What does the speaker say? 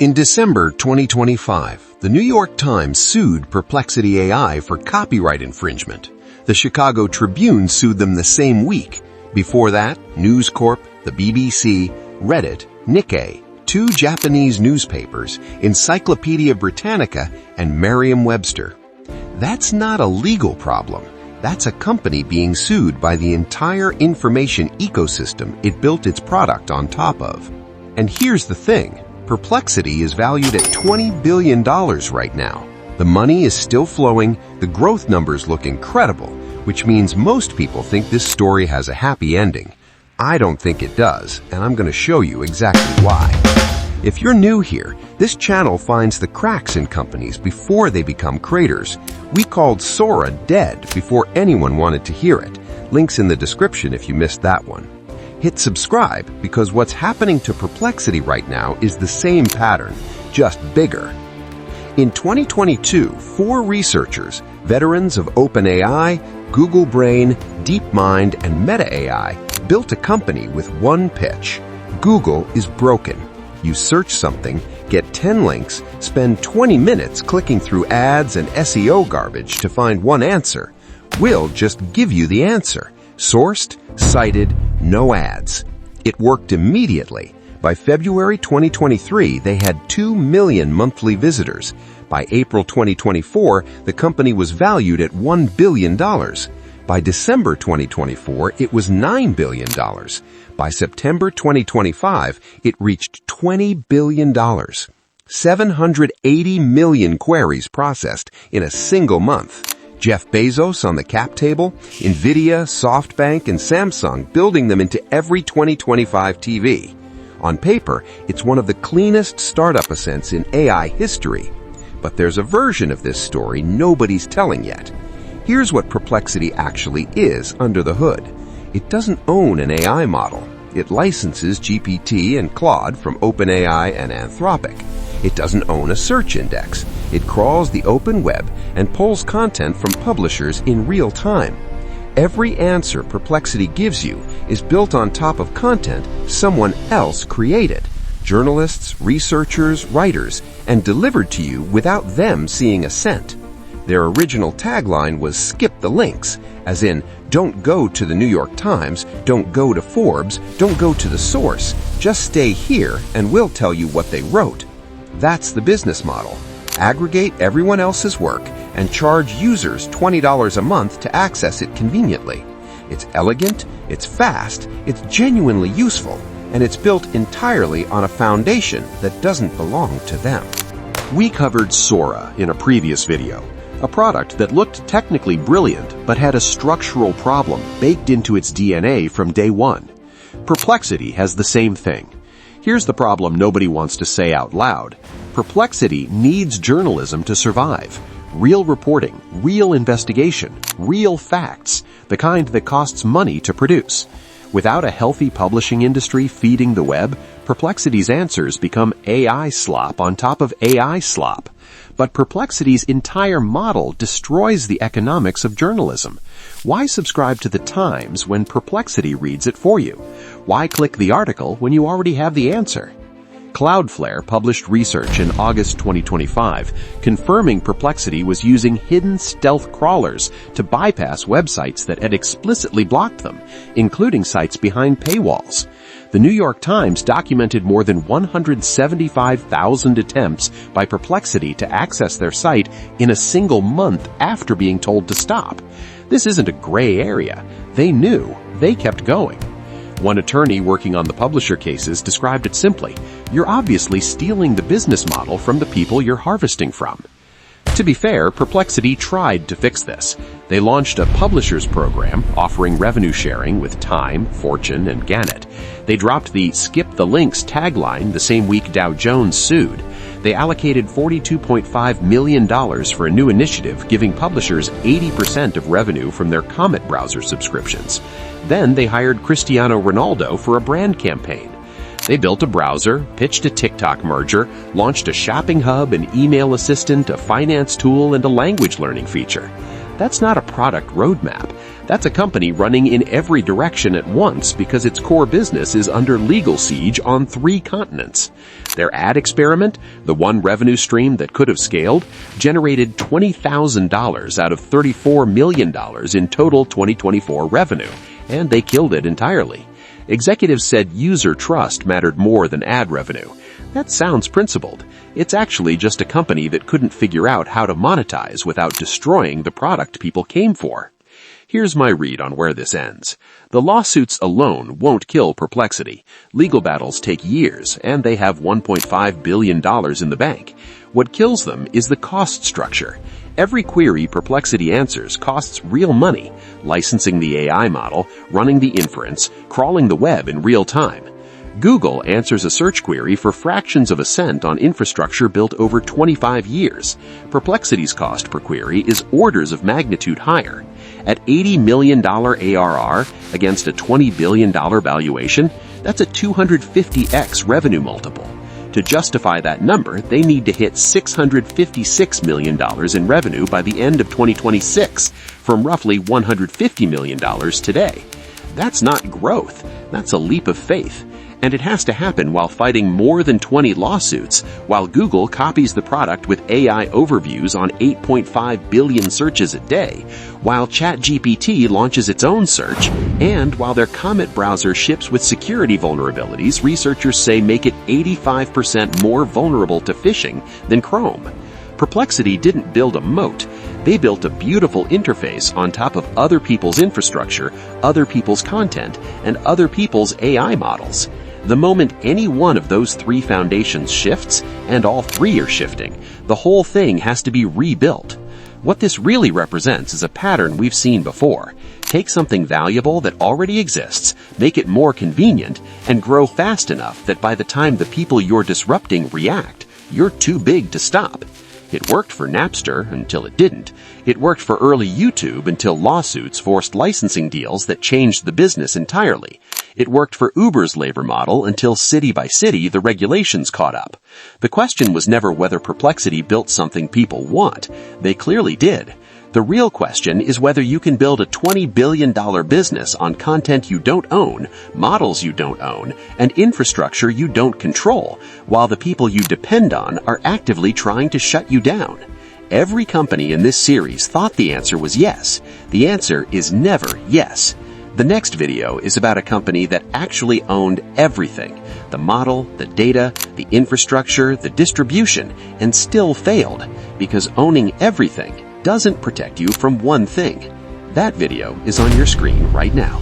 In December 2025, the New York Times sued Perplexity AI for copyright infringement. The Chicago Tribune sued them the same week. Before that, News Corp, the BBC, Reddit, Nikkei, two Japanese newspapers, Encyclopedia Britannica, and Merriam-Webster. That's not a legal problem. That's a company being sued by the entire information ecosystem it built its product on top of. And here's the thing. Perplexity is valued at $20 billion right now. The money is still flowing, the growth numbers look incredible, which means most people think this story has a happy ending. I don't think it does, and I'm going to show you exactly why. If you're new here, this channel finds the cracks in companies before they become craters. We called Sora dead before anyone wanted to hear it. Links in the description if you missed that one. Hit subscribe because what's happening to Perplexity right now is the same pattern, just bigger. In 2022, 4 researchers, veterans of OpenAI, Google Brain, DeepMind, and Meta AI, built a company with one pitch. Google is broken. You search something, get 10 links, spend 20 minutes clicking through ads and SEO garbage to find one answer. We'll just give you the answer. Sourced, cited, no ads. It worked immediately. By February 2023, they had 2 million monthly visitors. By April 2024, the company was valued at $1 billion. By December 2024, it was $9 billion. By September 2025, it reached $20 billion. 780 million queries processed in a single month. Jeff Bezos on the cap table, Nvidia, SoftBank, and Samsung building them into every 2025 TV. On paper, it's one of the cleanest startup ascents in AI history. But there's a version of this story nobody's telling yet. Here's what Perplexity actually is under the hood. It doesn't own an AI model. It licenses GPT and Claude from OpenAI and Anthropic. It doesn't own a search index. It crawls the open web and pulls content from publishers in real time. Every answer Perplexity gives you is built on top of content someone else created. Journalists, researchers, writers, and delivered to you without them seeing a cent. Their original tagline was skip the links, as in, don't go to the New York Times, don't go to Forbes, don't go to the source, just stay here and we'll tell you what they wrote. That's the business model. Aggregate everyone else's work and charge users $20 a month to access it conveniently. It's elegant, it's fast, it's genuinely useful, and it's built entirely on a foundation that doesn't belong to them. We covered Sora in a previous video, a product that looked technically brilliant but had a structural problem baked into its DNA from day one. Perplexity has the same thing. Here's the problem nobody wants to say out loud. Perplexity needs journalism to survive. Real reporting, real investigation, real facts, the kind that costs money to produce. Without a healthy publishing industry feeding the web, Perplexity's answers become AI slop on top of AI slop. But Perplexity's entire model destroys the economics of journalism. Why subscribe to the Times when Perplexity reads it for you? Why click the article when you already have the answer? Cloudflare published research in August 2025 confirming Perplexity was using hidden stealth crawlers to bypass websites that had explicitly blocked them, including sites behind paywalls. The New York Times documented more than 175,000 attempts by Perplexity to access their site in a single month after being told to stop. This isn't a gray area. They knew. They kept going. One attorney working on the publisher cases described it simply. You're obviously stealing the business model from the people you're harvesting from. To be fair, Perplexity tried to fix this. They launched a publishers program offering revenue sharing with Time, Fortune, and Gannett. They dropped the skip the links tagline the same week Dow Jones sued. They allocated $42.5 million for a new initiative giving publishers 80% of revenue from their Comet browser subscriptions. Then they hired Cristiano Ronaldo for a brand campaign. They built a browser, pitched a TikTok merger, launched a shopping hub, an email assistant, a finance tool, and a language learning feature. That's not a product roadmap. That's a company running in every direction at once because its core business is under legal siege on 3 continents. Their ad experiment, the one revenue stream that could have scaled, generated $20,000 out of $34 million in total 2024 revenue, and they killed it entirely. Executives said user trust mattered more than ad revenue. That sounds principled. It's actually just a company that couldn't figure out how to monetize without destroying the product people came for. Here's my read on where this ends. The lawsuits alone won't kill Perplexity. Legal battles take years, and they have $1.5 billion in the bank. What kills them is the cost structure. Every query Perplexity answers costs real money: licensing the AI model, running the inference, crawling the web in real time. Google answers a search query for fractions of a cent on infrastructure built over 25 years. Perplexity's cost per query is orders of magnitude higher. At $80 million ARR against a $20 billion valuation, that's a 250x revenue multiple. To justify that number, they need to hit $656 million in revenue by the end of 2026, from roughly $150 million today. That's not growth, that's a leap of faith. And it has to happen while fighting more than 20 lawsuits, while Google copies the product with AI overviews on 8.5 billion searches a day, while ChatGPT launches its own search, and while their Comet browser ships with security vulnerabilities researchers say make it 85% more vulnerable to phishing than Chrome. Perplexity didn't build a moat. They built a beautiful interface on top of other people's infrastructure, other people's content, and other people's AI models. The moment any one of those 3 foundations shifts, and all 3 are shifting, the whole thing has to be rebuilt. What this really represents is a pattern we've seen before. Take something valuable that already exists, make it more convenient, and grow fast enough that by the time the people you're disrupting react, you're too big to stop. It worked for Napster until it didn't. It worked for early YouTube until lawsuits forced licensing deals that changed the business entirely. It worked for Uber's labor model until city by city the regulations caught up. The question was never whether Perplexity built something people want. They clearly did. The real question is whether you can build a $20 billion business on content you don't own, models you don't own, and infrastructure you don't control, while the people you depend on are actively trying to shut you down. Every company in this series thought the answer was yes. The answer is never yes. The next video is about a company that actually owned everything: the model, the data, the infrastructure, the distribution, and still failed, because owning everything doesn't protect you from one thing. That video is on your screen right now.